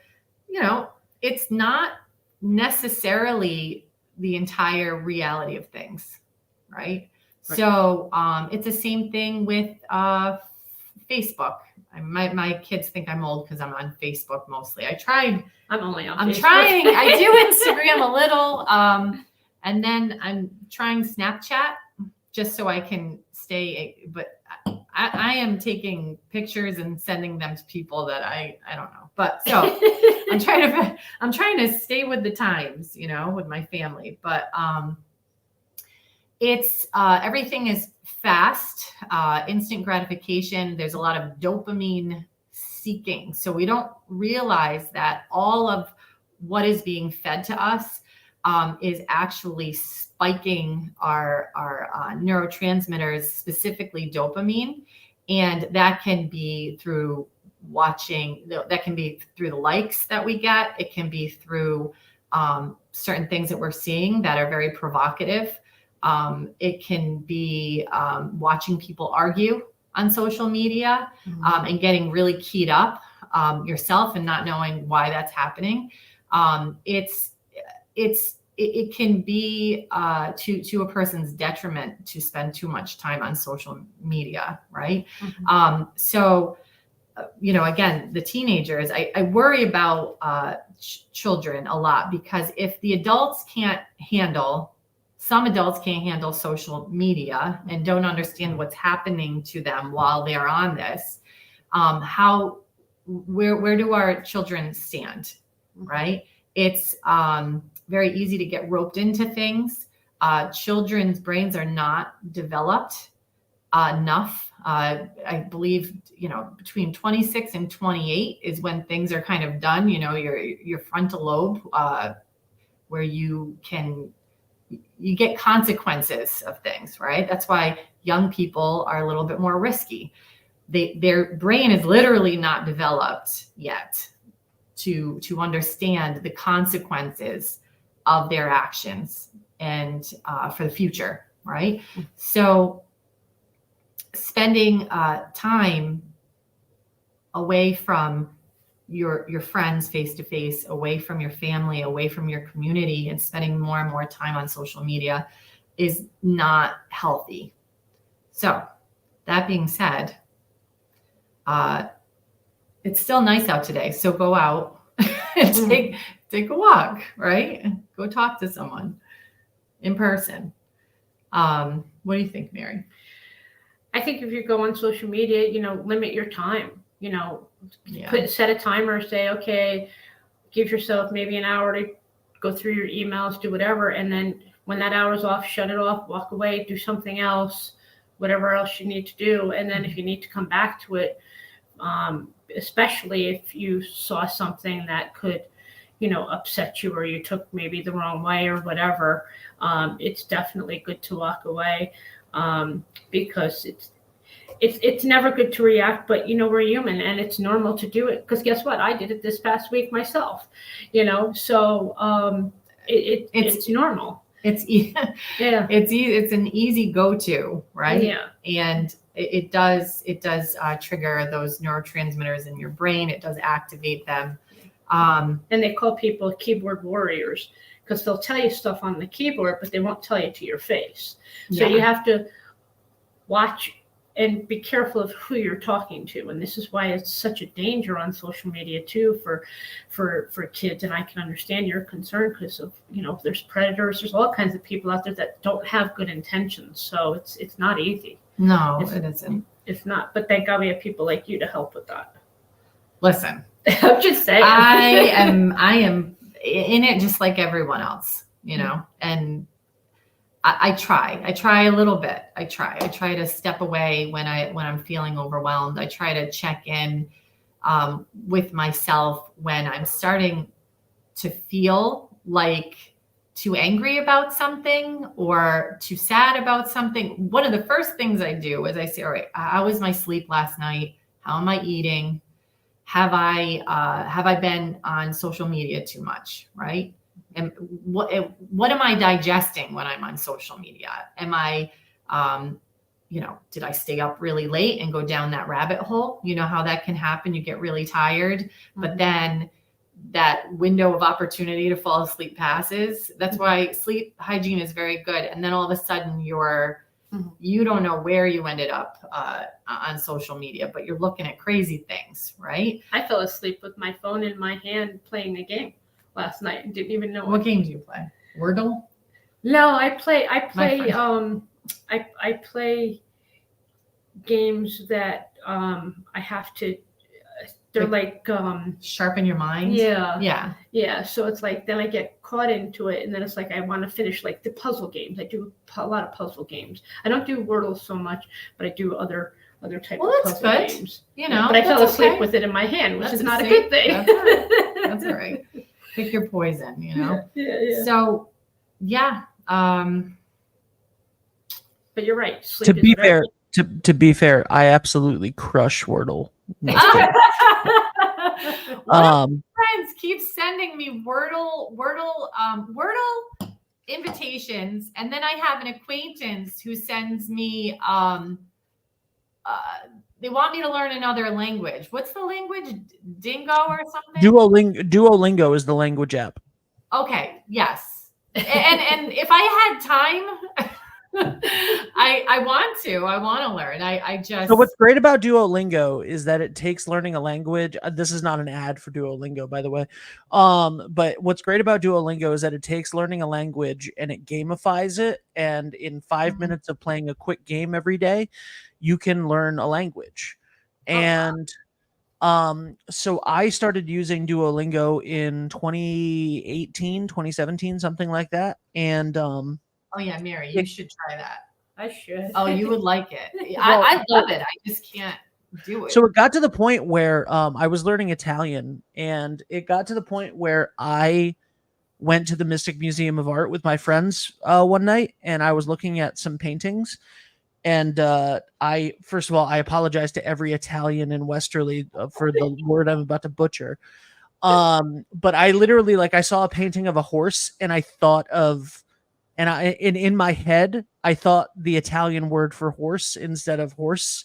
you know, it's not necessarily the entire reality of things, right? So it's the same thing with Facebook. My kids think I'm old because I'm on Facebook mostly. I'm Facebook. Trying. I do Instagram a little. And then I'm trying Snapchat just so I can stay. But I am taking pictures and sending them to people that I don't know. But so I'm trying to stay with the times, you know, with my family. But it's everything is fast, instant gratification. There's a lot of dopamine seeking. So we don't realize that all of what is being fed to us is actually spiking our neurotransmitters, specifically dopamine. And that can be through watching, that can be through the likes that we get. It can be through certain things that we're seeing that are very provocative. It can be watching people argue on social media and getting really keyed up yourself and not knowing why that's happening. It can be to a person's detriment to spend too much time on social media, right? So, again, the teenagers, I worry about children a lot, because if the adults some adults can't handle social media and don't understand what's happening to them while they're on this, where do our children stand, right? It's very easy to get roped into things. Children's brains are not developed enough. I believe, between 26 and 28 is when things are kind of done. Your frontal lobe, where you get consequences of things, right? That's why young people are a little bit more risky. Their brain is literally not developed yet to understand the consequences of their actions and for the future, right? So spending time away from your friends face to face, away from your family, away from your community, and spending more and more time on social media is not healthy. So that being said, it's still nice out today. So go out and take a walk, right? Go talk to someone in person. What do you think, Mary? I think if you go on social media, limit your time, set a timer, say, okay, give yourself maybe an hour to go through your emails, do whatever. And then when that hour's off, shut it off, walk away, do something else, whatever else you need to do. And then if you need to come back to it, especially if you saw something that could, upset you, or you took maybe the wrong way or whatever, it's definitely good to walk away, because it's never good to react, but we're human and it's normal to do it, because guess what? I did it this past week myself, so it's normal. It's an easy go-to, right? Yeah. And it does trigger those neurotransmitters in your brain. It does activate them. And they call people keyboard warriors, because they'll tell you stuff on the keyboard, but they won't tell you to your face. So you have to watch and be careful of who you're talking to. And this is why it's such a danger on social media too, for kids. And I can understand your concern, because of, there's predators, there's all kinds of people out there that don't have good intentions. So it's not easy. No, it isn't. It's not, but thank God we have people like you to help with that. Listen, I'm just saying. I am in it just like everyone else, and I try a little bit. I try to step away when I'm feeling overwhelmed. I try to check in with myself when I'm starting to feel like too angry about something or too sad about something. One of the first things I do is I say, all right, how was my sleep last night? How am I eating? Have I been on social media too much, right? And what am I digesting when I'm on social media? Am I, did I stay up really late and go down that rabbit hole? You know how that can happen. You get really tired, but then that window of opportunity to fall asleep passes. That's why sleep hygiene is very good. And then all of a sudden you don't know where you ended up on social media, but you're looking at crazy things, right? I fell asleep with my phone in my hand playing a game last night and didn't even know What game do you play? Wordle? No, I play I play games that I have to, they're like sharpen your mind. Yeah. So it's like, then I get caught into it, and then it's like I want to finish like the puzzle games. I do a lot of puzzle games. I don't do Wordle so much, but I do other other type Well, of that's puzzle good. games. You know, But I fell that's asleep okay. with it in my hand, which That's is a not a safe- good thing. That's all right. That's all right. Pick your poison, you know? Yeah. So, yeah. But you're right. Sleep To is be very fair, to be fair, I absolutely crush Wordle. One of Um, friends keeps sending me Wordle invitations, and then I have an acquaintance who sends me they want me to learn another language. What's the language? Dingo or something? Duolingo is the language app. Okay, yes. And if I had time, I want to learn. I just So what's great about Duolingo is that it takes learning a language. This is not an ad for Duolingo, by the way. But what's great about Duolingo is that it takes learning a language and it gamifies it. And in 5 Mhm. minutes of playing a quick game every day, you can learn a language. Oh, wow. And so I started using Duolingo in 2018, 2017, something like that. And oh yeah, Mary, you should try that. I should. Oh, you would like it. Well, I love it. I just can't do it. so it got to the point where I was learning Italian, and it got to the point where I went to the Mystic Museum of Art with my friends one night, and I was looking at some paintings. And first of all, I apologize to every Italian in Westerly for the word I'm about to butcher. But I literally, like, I saw a painting of a horse, and I thought of, and in my head, I thought the Italian word for horse instead of horse.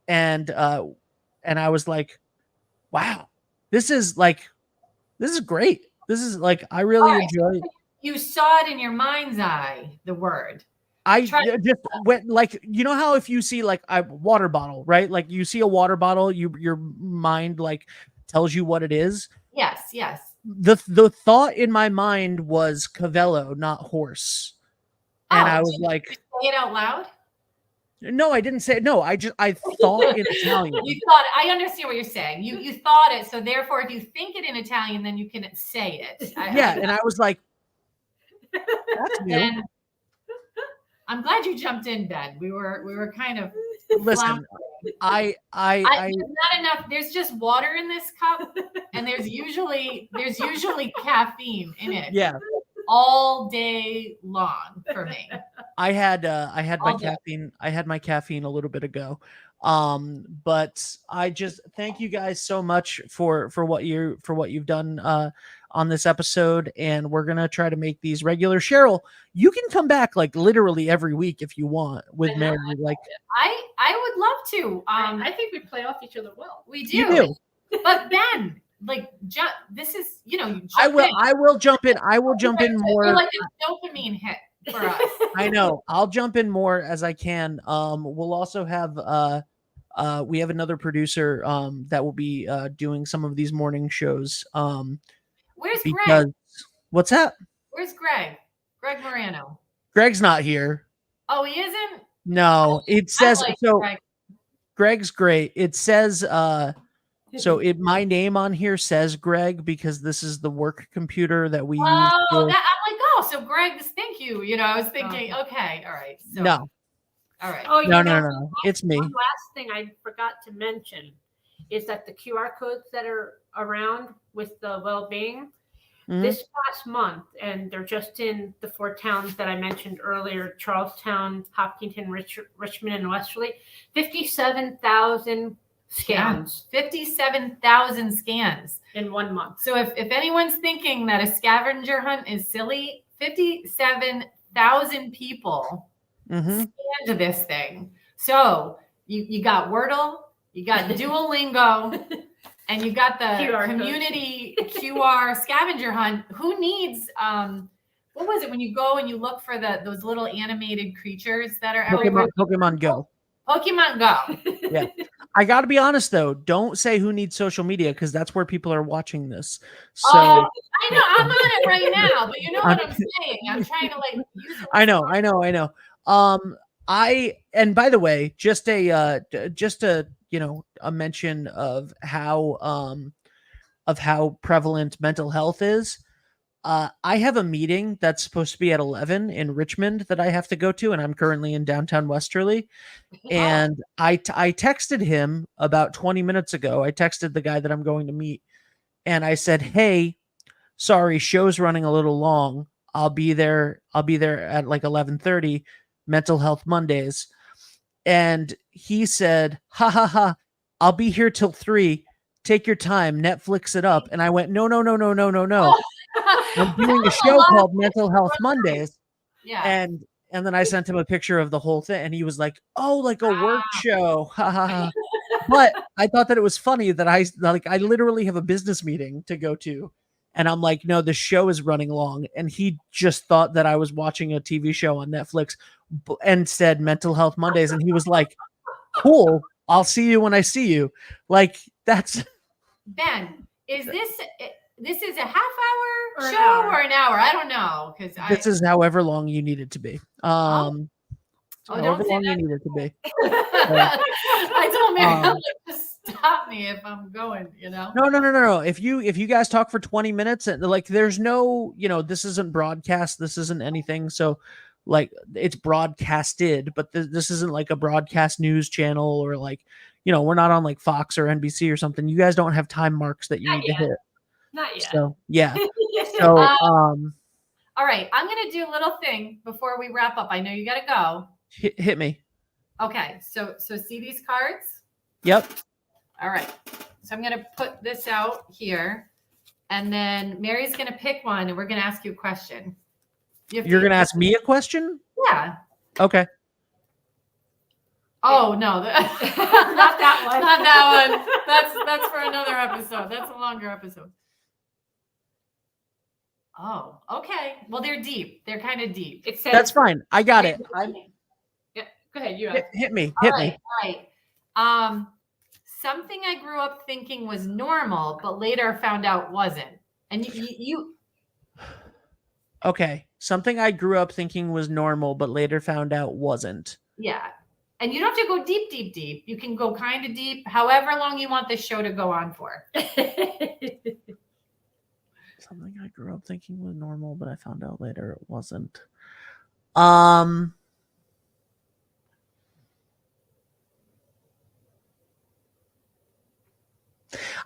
And I was like, wow, this is great. This is like, I really All right. enjoy it. You saw it in your mind's eye, the word. I Try- just went, like, you know how if you see like a water bottle, right? Like you see a water bottle, your mind like tells you what it is. Yes. The thought in my mind was cavello, not horse. And I was did you like, say it out loud? no, I didn't say it. No, I thought in Italian. You thought. I understand what you're saying. You thought it, so therefore, if you think it in Italian, then you can say it. Yeah, and I was like, that's new. And I'm glad you jumped in, Ben. We were kind of Listen, floundering. I There's not enough. There's just water in this cup, and there's usually caffeine in it. Yeah, all day long for me. I had my All day. caffeine. I had my caffeine a little bit ago. But I just thank you guys so much for what you've done on this episode, and we're gonna try to make these regular. Cheryl, you can come back like literally every week if you want with Mary. Like, I would love to. I think we play off each other well. We do. you do. But Ben, like, this is, you jump I will. in. I will jump in. I will jump in more. You're like a dopamine hit for us. I know. I'll jump in more as I can. We'll also have we have another producer that will be doing some of these morning shows. Where's Because Greg? what's that? Where's Greg? Greg Morano. Greg's not here. Oh, he isn't? No, it says I like so. Greg. Greg's great. It says my name on here says Greg because this is the work computer that we use. I'm like, so Greg, thank you. I was thinking, okay, all right. So, No, all right. Oh, no. It's me. One last thing I forgot to mention is that the QR codes that are around with the well-being Mhm. this past month, and they're just in the 4 towns that I mentioned earlier: Charlestown, Hopkinton, Richmond, and Westerly. 57,000 scans 57,000 scans. in 1 month. So if anyone's thinking that a scavenger hunt is silly, 57,000 people Mhm. scanned this thing. So you got Wordle, you got Duolingo, and you got the QR code. community QR scavenger hunt. Who needs what was it when you go and you look for those little animated creatures that are everywhere? Pokemon Go. Pokemon Go. I got to be honest though. Don't say who needs social media because that's where people are watching this. So Oh, I know I'm on it right now, but you know what I'm saying. I'm trying to use it. I know. And by the way, just a a mention of how prevalent mental health is. I have a meeting that's supposed to be at 11 in Richmond that I have to go to, and I'm currently in downtown Westerly. And I texted him about 20 minutes ago. I texted the guy that I'm going to meet, and I said, "Hey, sorry, show's running a little long. I'll be there at like 11:30, Mental Health Mondays." And he said, "Ha ha ha, I'll be here till 3. Take your time, Netflix it up." And I went, "No, no, no, no, no, no, no. I'm doing a show called Mental Health Mondays." Yeah. And then I sent him a picture of the whole thing, and he was like, "Oh, like a work show." Ha ha ha. But I thought that it was funny that I literally have a business meeting to go to, and I'm like, "No, the show is running long." And he just thought that I was watching a TV show on Netflix and said Mental Health Mondays, and he was like, "Cool, I'll see you when I see you." Like, that's Ben, is this is a half hour Or an show hour. or an hour? I don't know, because this is however long you need it to be. don't However say long you that. need it to be. I told Mary to stop me if I'm going, No. If you guys talk for 20 minutes and like there's no, this isn't broadcast, this isn't anything. So like it's broadcasted, but this isn't like a broadcast news channel or like, we're not on like Fox or NBC or something. You guys don't have time marks that you Not need yet. to hit. Not yet. So yeah. So All right, I'm gonna do a little thing before we wrap up. I know you gotta go. hit me. Okay, so see these cards? Yep. All right. So I'm going to put this out here, and then Mary's going to pick one, and we're going to ask you a question. You're going to ask me a question? Yeah. Okay. Oh, no. Not that one. Not that one. That's for another episode. That's a longer episode. Oh, okay. Well, they're deep. They're kind of deep. It says That's fine. I got it. Go ahead. You Hit me. All Hit me. right. Something I grew up thinking was normal, but later found out wasn't. And you Okay. Something I grew up thinking was normal, but later found out wasn't. yeah. And you don't have to go deep, deep, deep. You can go kind of deep, however long you want this show to go on for. Something I grew up thinking was normal, but I found out later it wasn't.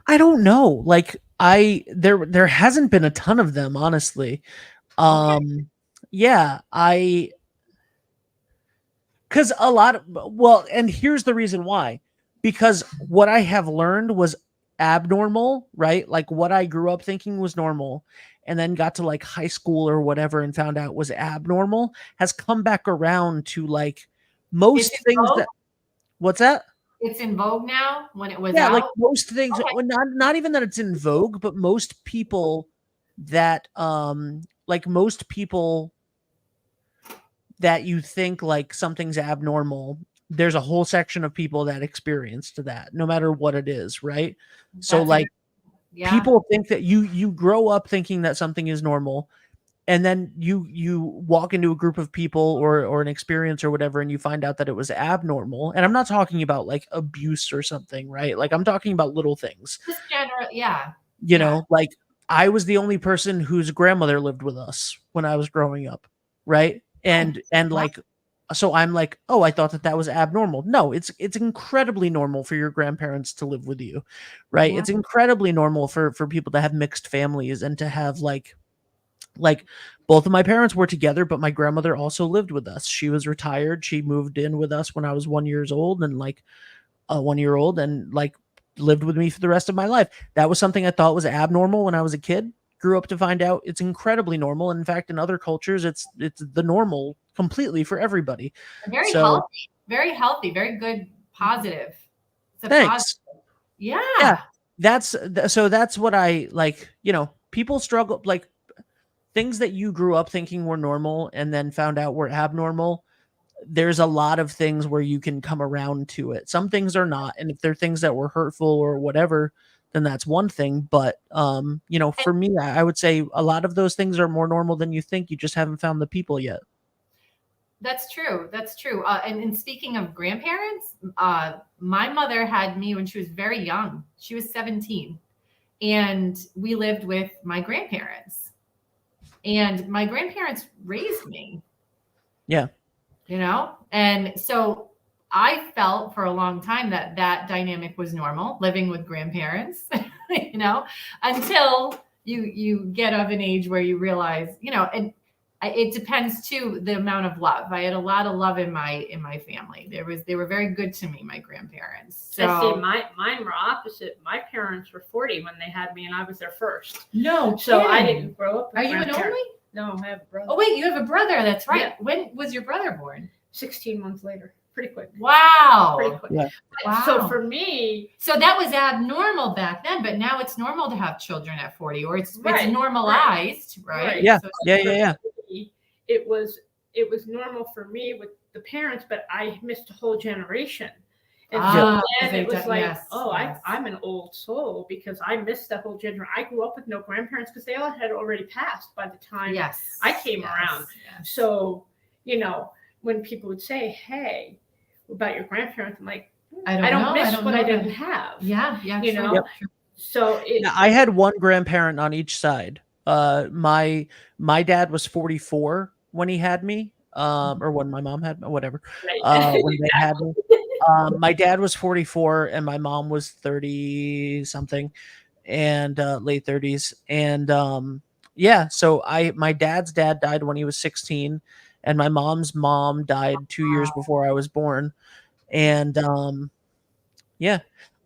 I don't know. Like there hasn't been a ton of them, honestly. Yeah, because a lot of, and here's the reason why. Because what I have learned was abnormal, right? Like what I grew up thinking was normal and then got to like high school or whatever and found out was abnormal has come back around to like most things that, what's that? It's in vogue now when it was Yeah, out. like most things, Okay. well, not even that it's in vogue, but most people that that you think like something's abnormal, there's a whole section of people that experienced that, no matter what it is, right? So That's like yeah. people think that you grow up thinking that something is normal, and then you walk into a group of people or an experience or whatever, and you find out that it was abnormal. And I'm not talking about like abuse or something, right? Like I'm talking about little things. Just general, yeah. You know, like I was the only person whose grandmother lived with us when I was growing up, right? And like, so I'm like, oh, I thought that was abnormal. No, it's incredibly normal for your grandparents to live with you, right? Yeah. It's incredibly normal for people to have mixed families and to have like both of my parents were together, but my grandmother also lived with us. She was retired. She moved in with us when I was 1 year old and like 1 year old and like lived with me for the rest of my life. That was something I thought was abnormal when I was a kid. Grew up to find out it's incredibly normal. In fact, in other cultures, it's the normal completely for everybody. Very So- healthy, very good, positive. It's a Thanks. positive. Yeah. Yeah. That's what I like, people struggle, like things that you grew up thinking were normal and then found out were abnormal. There's a lot of things where you can come around to it. Some things are not. And if they're things that were hurtful or whatever, then that's one thing. But, for me, I would say a lot of those things are more normal than you think. You just haven't found the people yet. That's true. That's true. And speaking of grandparents, my mother had me when she was very young. She was 17, and we lived with my grandparents. And my grandparents raised me. Yeah. And so I felt for a long time that dynamic was normal, living with grandparents, until you get of an age where you realize, and it depends too, the amount of love. I had a lot of love in my family. They were very good to me, my grandparents. So I see mine were opposite. My parents were 40 when they had me, and I was their first. no, So I kidding. didn't grow up with Are you an grandparents. only? No, I have a brother. Oh wait, you have a brother. That's right. Yeah. When was your brother born? 16 months later. Pretty quick. Wow. Pretty quick. Yeah. Wow. So for me, So that was abnormal back then, but now it's normal to have children at 40, or it's Right, normalized, right? right. Yeah. So- Yeah. it was normal for me with the parents, but I missed a whole generation. And Ah, so then they it was do- like, yes, yes. I'm an old soul because I missed that whole generation. I grew up with no grandparents because they all had already passed by the time Yes. I came around. Yes. So, when people would say, hey, about your grandparents, I'm like, I I don't know. miss don't what know I that. didn't have. Yeah. You true, know? Yep. true. So it, Now, I had one grandparent on each side. My dad was 44 when he had me, or when my mom had me, whatever. right. When they had me, my dad was 44 and my mom was 30 something, and late 30s. And so my dad's dad died when he was 16, and my mom's mom died 2 years before I was born. And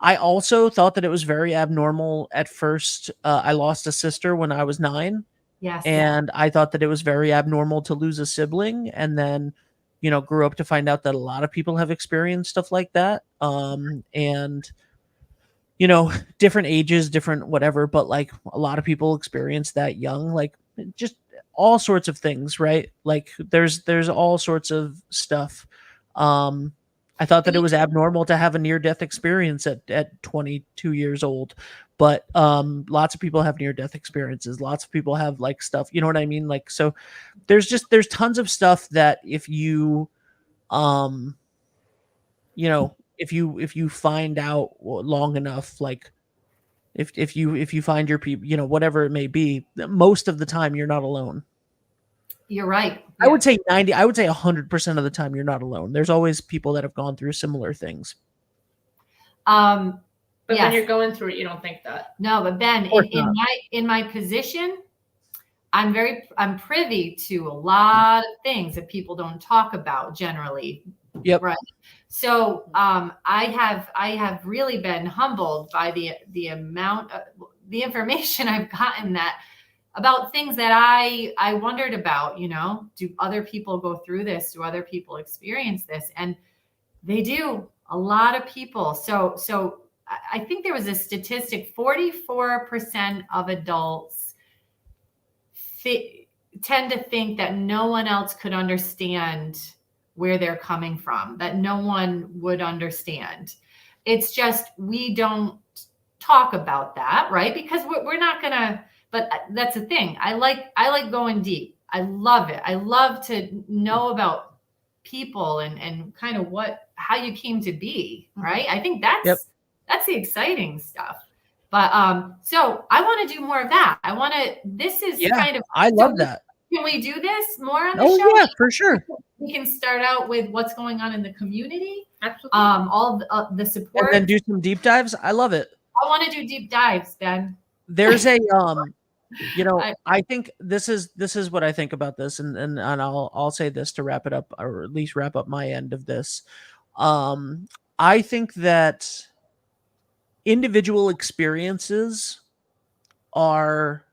I also thought that it was very abnormal at first. I lost a sister when I was 9, Yes. and I thought that it was very abnormal to lose a sibling, and then, grew up to find out that a lot of people have experienced stuff like that. And different ages, different whatever, but like a lot of people experience that young, like just all sorts of things, right? Like there's all sorts of stuff. I thought that it was abnormal to have a near-death experience at 22 years old, but lots of people have near-death experiences. Lots of people have like stuff, you know what I mean? Like, so there's tons of stuff that if you if you find out long enough, like if you find your people, whatever it may be, most of the time you're not alone. You're right. I would say 100% of the time you're not alone. There's always people that have gone through similar things. But Yes. when you're going through it, you don't think that. No, but Ben, course in my position, I'm privy to a lot of things that people don't talk about generally. Yep. Right. So I have really been humbled by the amount of the information I've gotten about things that I wondered about. Do other people go through this? Do other people experience this? And they do. A lot of people. So I think there was a statistic: 44% of adults tend to think that no one else could understand where they're coming from, that no one would understand. It's just, we don't talk about that, right? Because we're not gonna, but that's the thing. I like going deep. I love it. I love to know about people and kind of how you came to be, right? I think that's the exciting stuff. But so I want to do more of that. This is kind of, I love that. Can we do this more on the Oh show? yeah, for sure. We can start out with what's going on in the community, Absolutely. all the support. And then do some deep dives. I love it. I want to do deep dives, Ben. There's a I think this is what I think about this, and I'll say this to wrap it up, or at least wrap up my end of this. I think that individual experiences are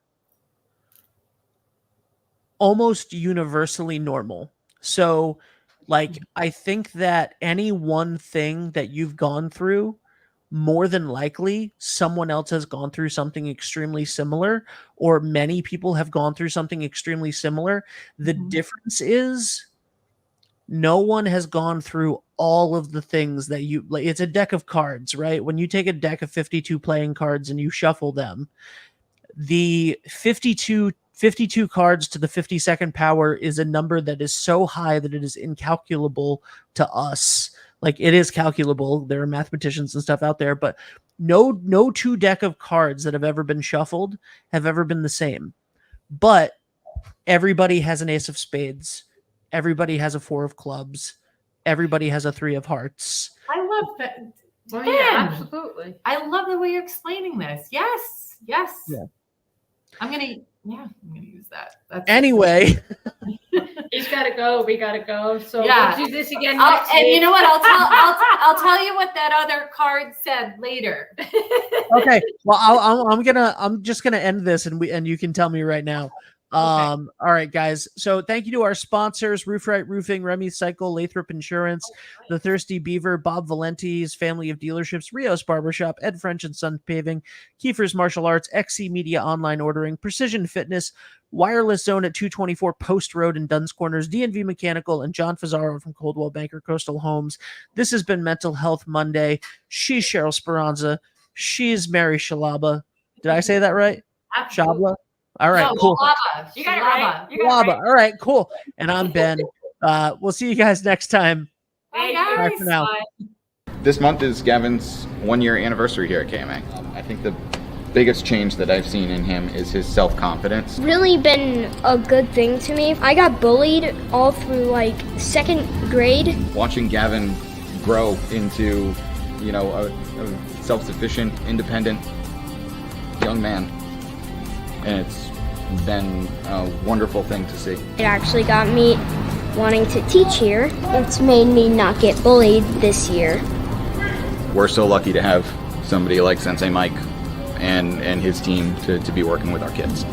almost universally normal. So like I think that any one thing that you've gone through, more than likely someone else has gone through something extremely similar, or many people have gone through something extremely similar. The difference is no one has gone through all of the things that you like. It's a deck of cards, right? When you take a deck of 52 playing cards and you shuffle them, the 52 cards to the 52nd power is a number that is so high that it is incalculable to us. Like, it is calculable. There are mathematicians and stuff out there, but no two deck of cards that have ever been shuffled have ever been the same. But everybody has an ace of spades. Everybody has a 4 of clubs. Everybody has a 3 of hearts. I love that. Oh, Ben, yeah, absolutely. I love the way you're explaining this. Yes. Yeah. I'm gonna use that. That's Anyway, He's got to go. We got to go. So Yeah. we'll do this again And next week. you know what? I'll tell you what that other card said later. okay. Well, I'm just gonna end this, and you can tell me right now. All right, guys. So thank you to our sponsors: Roof Right Roofing, Remy Cycle, Lathrop Insurance, The Thirsty Beaver, Bob Valenti's Family of Dealerships, Rios Barbershop, Ed French and Son Paving, Kiefer's Martial Arts, XC Media Online Ordering, Precision Fitness, Wireless Zone at 224 Post Road in Duns Corners, DNV Mechanical, and John Fazzaro from Coldwell Banker Coastal Homes. This has been Mental Health Monday. She's Cheryl Speranza. She's Mary Shalaba. Did I say that right? Absolutely. Shabla? All right, No, cool. Shalaba. You got it right. You got it Lava. right. All right, cool. And I'm Ben. We'll see you guys next time. Thank Bye, you. Bye for now. Bye. This month is Gavin's 1-year anniversary here at KMA. I think the biggest change that I've seen in him is his self-confidence. Really been a good thing to me. I got bullied all through like 2nd grade. Watching Gavin grow into, a self-sufficient, independent young man. And it's been a wonderful thing to see. It actually got me wanting to teach here. It's made me not get bullied this year. We're so lucky to have somebody like Sensei Mike and his team to be working with our kids.